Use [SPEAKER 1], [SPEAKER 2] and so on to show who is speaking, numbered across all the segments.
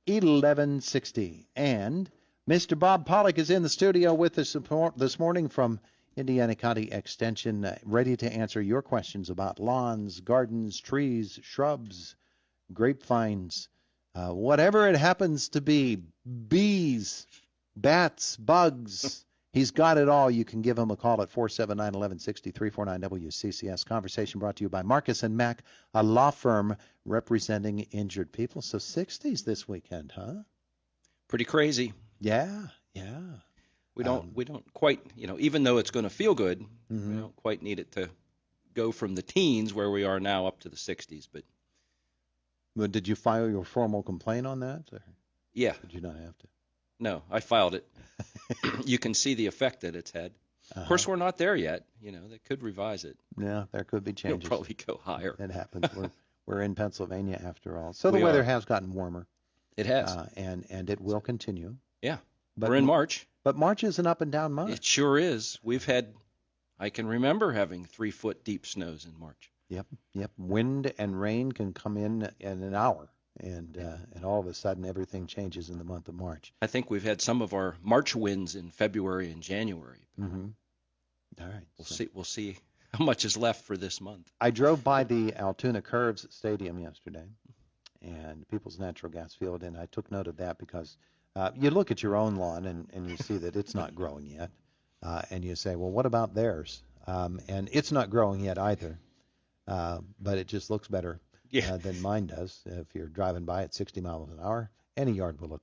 [SPEAKER 1] 1160. And Mr. Bob Pollock is in the studio with us this morning from Indiana County Extension, ready to answer your questions about lawns, gardens, trees, shrubs, grapevines, whatever it happens to be, bees, bats, bugs. He's got it all. You can give him a call at 479-1160, 349-WCCS. Conversation brought to you by Marcus & Mack, a law firm representing injured people. So 60s this weekend, huh?
[SPEAKER 2] Pretty crazy.
[SPEAKER 1] Yeah.
[SPEAKER 2] We don't quite, even though it's going to feel good, we don't quite need it to go from the teens where we are now up to the 60s.
[SPEAKER 1] But did you file your formal complaint on that? Or
[SPEAKER 2] yeah.
[SPEAKER 1] Did you not have to?
[SPEAKER 2] No, I filed it. You can see the effect that it's had. Of course, we're not there yet. They could revise it.
[SPEAKER 1] Yeah, there could be changes.
[SPEAKER 2] It'll probably go higher.
[SPEAKER 1] It happens. We're in Pennsylvania after all. So the weather has gotten warmer.
[SPEAKER 2] It has.
[SPEAKER 1] And it will continue.
[SPEAKER 2] Yeah.
[SPEAKER 1] But
[SPEAKER 2] we're in March.
[SPEAKER 1] But March is an up and down month.
[SPEAKER 2] It sure is. I can remember having 3-foot deep snows in March.
[SPEAKER 1] Yep. Wind and rain can come in an hour. And all of a sudden, everything changes in the month of March.
[SPEAKER 2] I think we've had some of our March winds in February and January.
[SPEAKER 1] Mm-hmm. All right.
[SPEAKER 2] We'll see how much is left for this month.
[SPEAKER 1] I drove by the Altoona Curves Stadium yesterday, and People's Natural Gas Field, and I took note of that because you look at your own lawn and you see that it's not growing yet, and you say, well, what about theirs? And it's not growing yet either, but it just looks better. Than mine does. If you're driving by at 60 miles an hour, any yard will look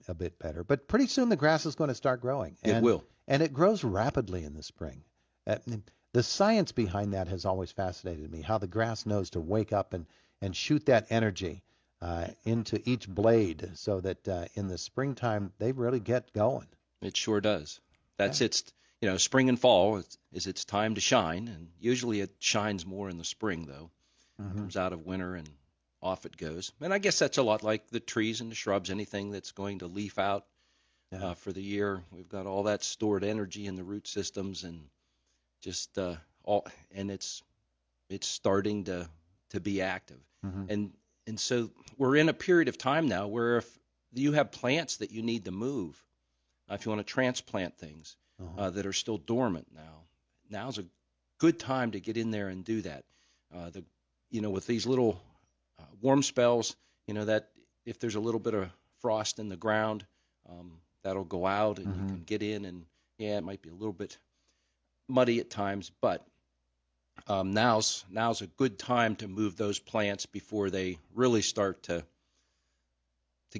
[SPEAKER 1] a bit better. But pretty soon the grass is going to start growing.
[SPEAKER 2] It will.
[SPEAKER 1] And it grows rapidly in the spring. The science behind that has always fascinated me, how the grass knows to wake up and shoot that energy into each blade so that in the springtime they really get going.
[SPEAKER 2] It sure does. That's its, spring and fall is its time to shine. And usually it shines more in the spring, though. Comes out of winter and off it goes. And I guess that's a lot like the trees and the shrubs, anything that's going to leaf out for the year. We've got all that stored energy in the root systems and just it's starting to be active. And so we're in a period of time now where if you have plants that you need to move, if you want to transplant things that are still dormant now's a good time to get in there and do that. With these little warm spells, that if there's a little bit of frost in the ground, that'll go out and you can get in and, it might be a little bit muddy at times, but now's a good time to move those plants before they really start to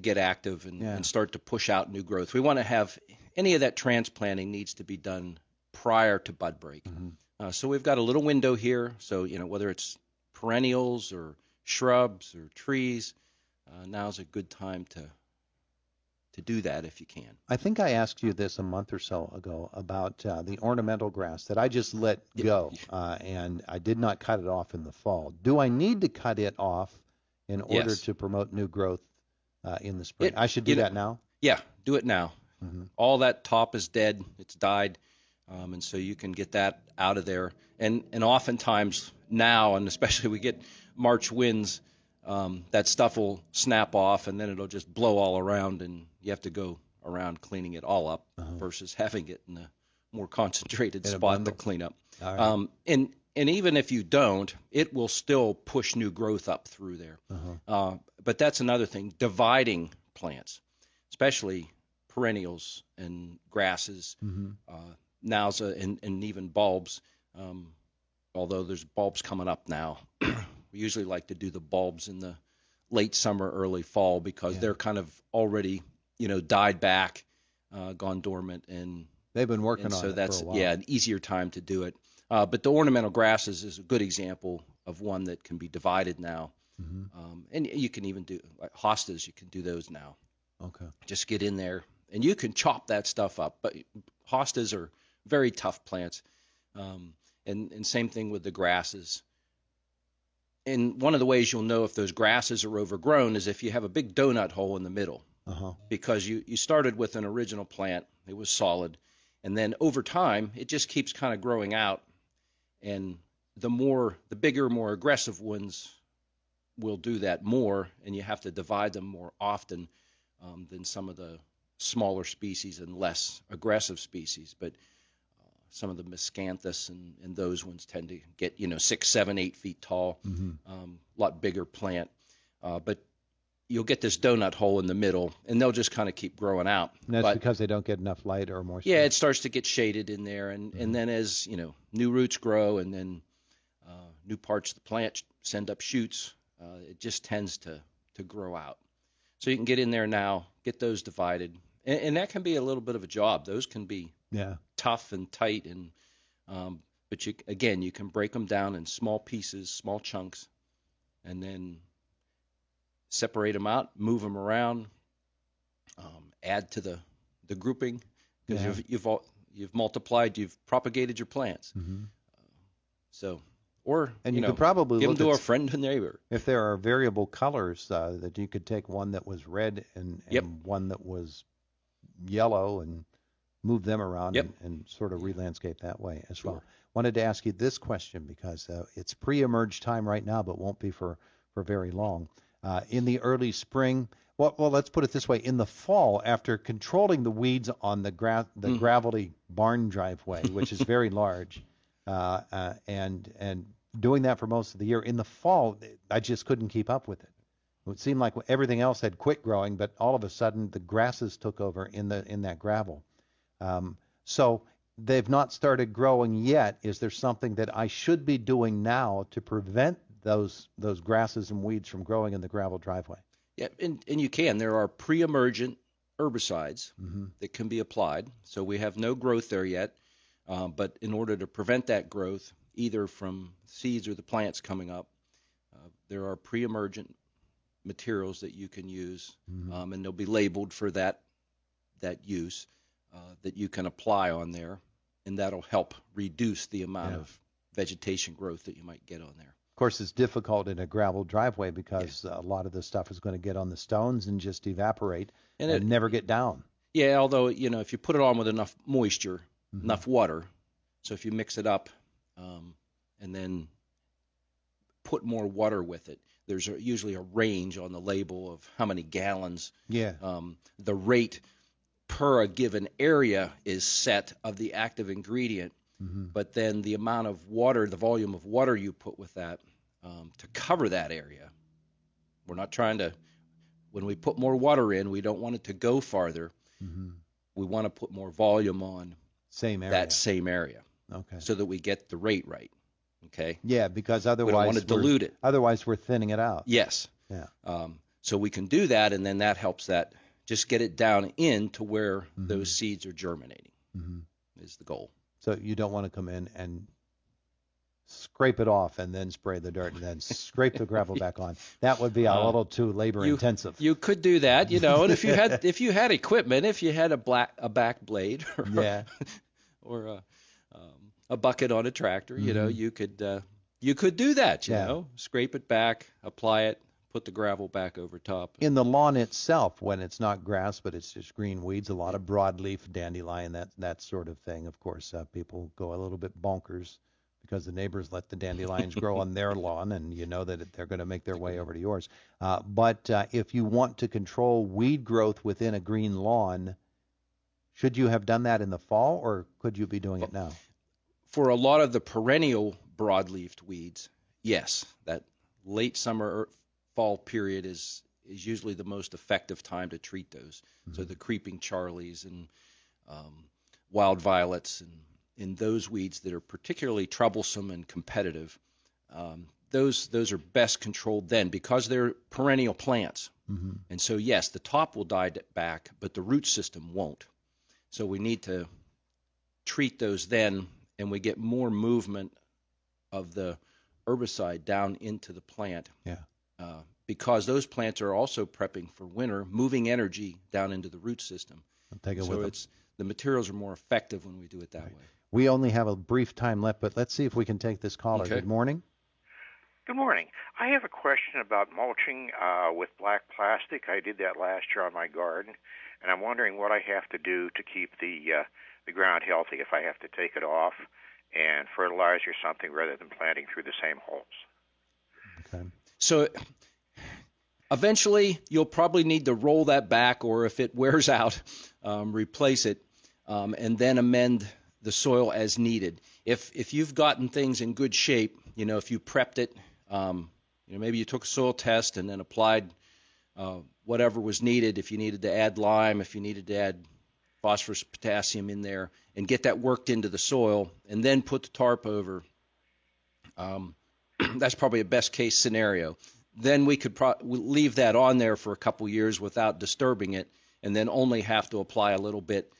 [SPEAKER 2] get active and start to push out new growth. We want to have any of that transplanting needs to be done prior to bud break. So we've got a little window here. So, whether it's perennials or shrubs or trees, now's a good time to do that if you can.
[SPEAKER 1] I think I asked you this a month or so ago about the ornamental grass that I just let go, and I did not cut it off in the fall. Do I need to cut it off in order to promote new growth in the spring? I should do that now?
[SPEAKER 2] Yeah, do it now. All that top is dead. It's died. And so you can get that out of there. And oftentimes now, and especially we get March winds, that stuff will snap off and then it'll just blow all around and you have to go around cleaning it all up versus having it in a more concentrated spot to clean up. Right. And even if you don't, it will still push new growth up through there. But that's another thing, dividing plants, especially perennials and grasses, and even bulbs, although there's bulbs coming up now. We usually like to do the bulbs in the late summer, early fall because they're kind of already, died back, gone dormant. And
[SPEAKER 1] they've been working on
[SPEAKER 2] it
[SPEAKER 1] for a while.
[SPEAKER 2] an easier time to do it. But the ornamental grasses is a good example of one that can be divided now. And you can even do like hostas. You can do those now.
[SPEAKER 1] Okay.
[SPEAKER 2] Just get in there and you can chop that stuff up. But hostas are very tough plants. And same thing with the grasses. And one of the ways you'll know if those grasses are overgrown is if you have a big donut hole in the middle. Because you started with an original plant. It was solid. And then over time, it just keeps kind of growing out. And the bigger, more aggressive ones will do that more, and you have to divide them more often than some of the smaller species and less aggressive species. But some of the miscanthus and those ones tend to get 6, 7, 8 feet tall, a lot bigger plant. But you'll get this donut hole in the middle, and they'll just kind of keep growing out.
[SPEAKER 1] And that's because they don't get enough light or moisture.
[SPEAKER 2] Yeah, it starts to get shaded in there, and then as new roots grow, and then new parts of the plant send up shoots, it just tends to grow out. So you can get in there now, get those divided, and that can be a little bit of a job. Those can be tough and tight, and but you can break them down in small pieces, small chunks, and then separate them out, move them around, add to the grouping, because you've multiplied, you've propagated your plants. And
[SPEAKER 1] you could probably
[SPEAKER 2] give them to a friend and neighbor.
[SPEAKER 1] If there are variable colors, that you could take one that was red and one that was yellow and move them around and sort of re-landscape that way as well. Wanted to ask you this question because it's pre-emerge time right now, but won't be for very long. In the early spring, well, let's put it this way: in the fall, after controlling the weeds on the gravelly barn driveway, which is very large, and doing that for most of the year, in the fall, I just couldn't keep up with it. It seemed like everything else had quit growing, but all of a sudden the grasses took over in that gravel. So they've not started growing yet. Is there something that I should be doing now to prevent those grasses and weeds from growing in the gravel driveway?
[SPEAKER 2] Yeah, and you can. There are pre-emergent herbicides that can be applied. So we have no growth there yet, but in order to prevent that growth, either from seeds or the plants coming up, there are pre-emergent materials that you can use, and they'll be labeled for that use that you can apply on there, and that'll help reduce the amount of vegetation growth that you might get on there.
[SPEAKER 1] Of course, it's difficult in a gravel driveway because a lot of the stuff is going to get on the stones and just evaporate and never get down.
[SPEAKER 2] Yeah, although, if you put it on with enough moisture, enough water, so if you mix it up and then put more water with it, there's usually a range on the label of how many gallons. The rate per a given area is set of the active ingredient, but then the amount of water, the volume of water you put with that to cover that area. We're not trying to, when we put more water in, we don't want it to go farther. We want to put more volume on that same area.
[SPEAKER 1] Okay.
[SPEAKER 2] So that we get the rate right. Okay.
[SPEAKER 1] Yeah, because otherwise
[SPEAKER 2] we don't want to dilute it.
[SPEAKER 1] Otherwise, we're thinning it out.
[SPEAKER 2] Yes.
[SPEAKER 1] Yeah.
[SPEAKER 2] So we can do that, and then that helps that just get it down into where those seeds are germinating. Is the goal.
[SPEAKER 1] So you don't want to come in and scrape it off and then spray the dirt and then scrape the gravel back on. That would be a little too labor intensive.
[SPEAKER 2] You could do that, and if you had equipment, if you had a back blade or a bucket on a tractor, you could do that, scrape it back, apply it, put the gravel back over top.
[SPEAKER 1] In the lawn itself, when it's not grass but it's just green weeds, a lot of broadleaf dandelion, that sort of thing. Of course, people go a little bit bonkers because the neighbors let the dandelions grow on their lawn, and you know that they're going to make their way over to yours. But if you want to control weed growth within a green lawn, should you have done that in the fall, or could you be doing it now?
[SPEAKER 2] For a lot of the perennial broadleafed weeds, yes, that late summer or fall period is usually the most effective time to treat those. So the creeping charlies and wild violets and those weeds that are particularly troublesome and competitive, those are best controlled then because they're perennial plants. And so, yes, the top will die back, but the root system won't. So we need to treat those then, and we get more movement of the herbicide down into the plant. Because those plants are also prepping for winter, moving energy down into the root system. So the materials are more effective when we do it that way.
[SPEAKER 1] We only have a brief time left, but let's see if we can take this caller.
[SPEAKER 2] Okay.
[SPEAKER 1] Good morning.
[SPEAKER 3] Good morning. I have a question about mulching with black plastic. I did that last year on my garden, and I'm wondering what I have to do to keep the ground healthy, if I have to take it off and fertilize or something rather than planting through the same holes.
[SPEAKER 1] Okay.
[SPEAKER 2] So Eventually, you'll probably need to roll that back, or if it wears out, replace it, and then amend the soil as needed. If you've gotten things in good shape, if you prepped it, maybe you took a soil test and then applied whatever was needed. If you needed to add lime, if you needed to add phosphorus, potassium in there, and get that worked into the soil, and then put the tarp over. That's probably a best case scenario. Then we could leave that on there for a couple years without disturbing it, and then only have to apply a little bit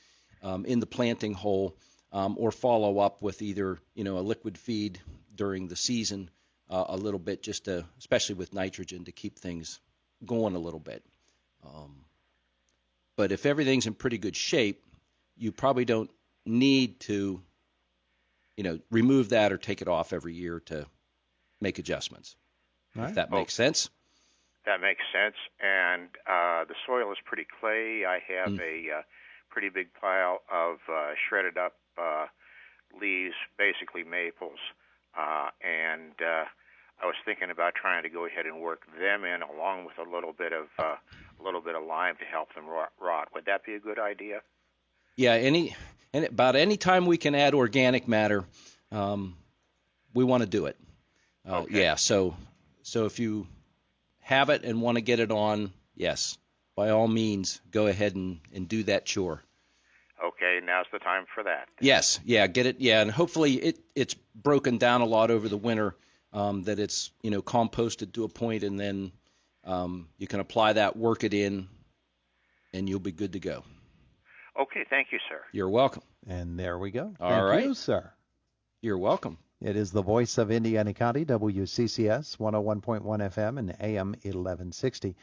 [SPEAKER 2] in the planting hole, or follow up with either a liquid feed during the season, a little bit, just to, especially with nitrogen, to keep things going a little bit. But if everything's in pretty good shape, you probably don't need to remove that or take it off every year to make adjustments.
[SPEAKER 1] Right.
[SPEAKER 2] If that makes sense.
[SPEAKER 3] That makes sense. And the soil is pretty clay. I have a pretty big pile of shredded up leaves, basically maples, and I was thinking about trying to go ahead and work them in along with a little bit of lime to help them rot. Would that be a good idea?
[SPEAKER 2] Yeah. About any time we can add organic matter, we want to do it.
[SPEAKER 3] Okay.
[SPEAKER 2] Yeah. So if you have it and want to get it on, yes, by all means, go ahead and do that chore.
[SPEAKER 3] Okay, now's the time for that.
[SPEAKER 2] Yes, yeah, get it, yeah, and hopefully it's broken down a lot over the winter, that it's composted to a point, and then you can apply that, work it in, and you'll be good to go.
[SPEAKER 3] Okay, thank you, sir.
[SPEAKER 2] You're welcome.
[SPEAKER 1] And there we go.
[SPEAKER 2] All right.
[SPEAKER 1] Thank you, sir.
[SPEAKER 2] You're welcome.
[SPEAKER 1] It is the voice of Indiana County, WCCS 101.1 FM and AM 1160.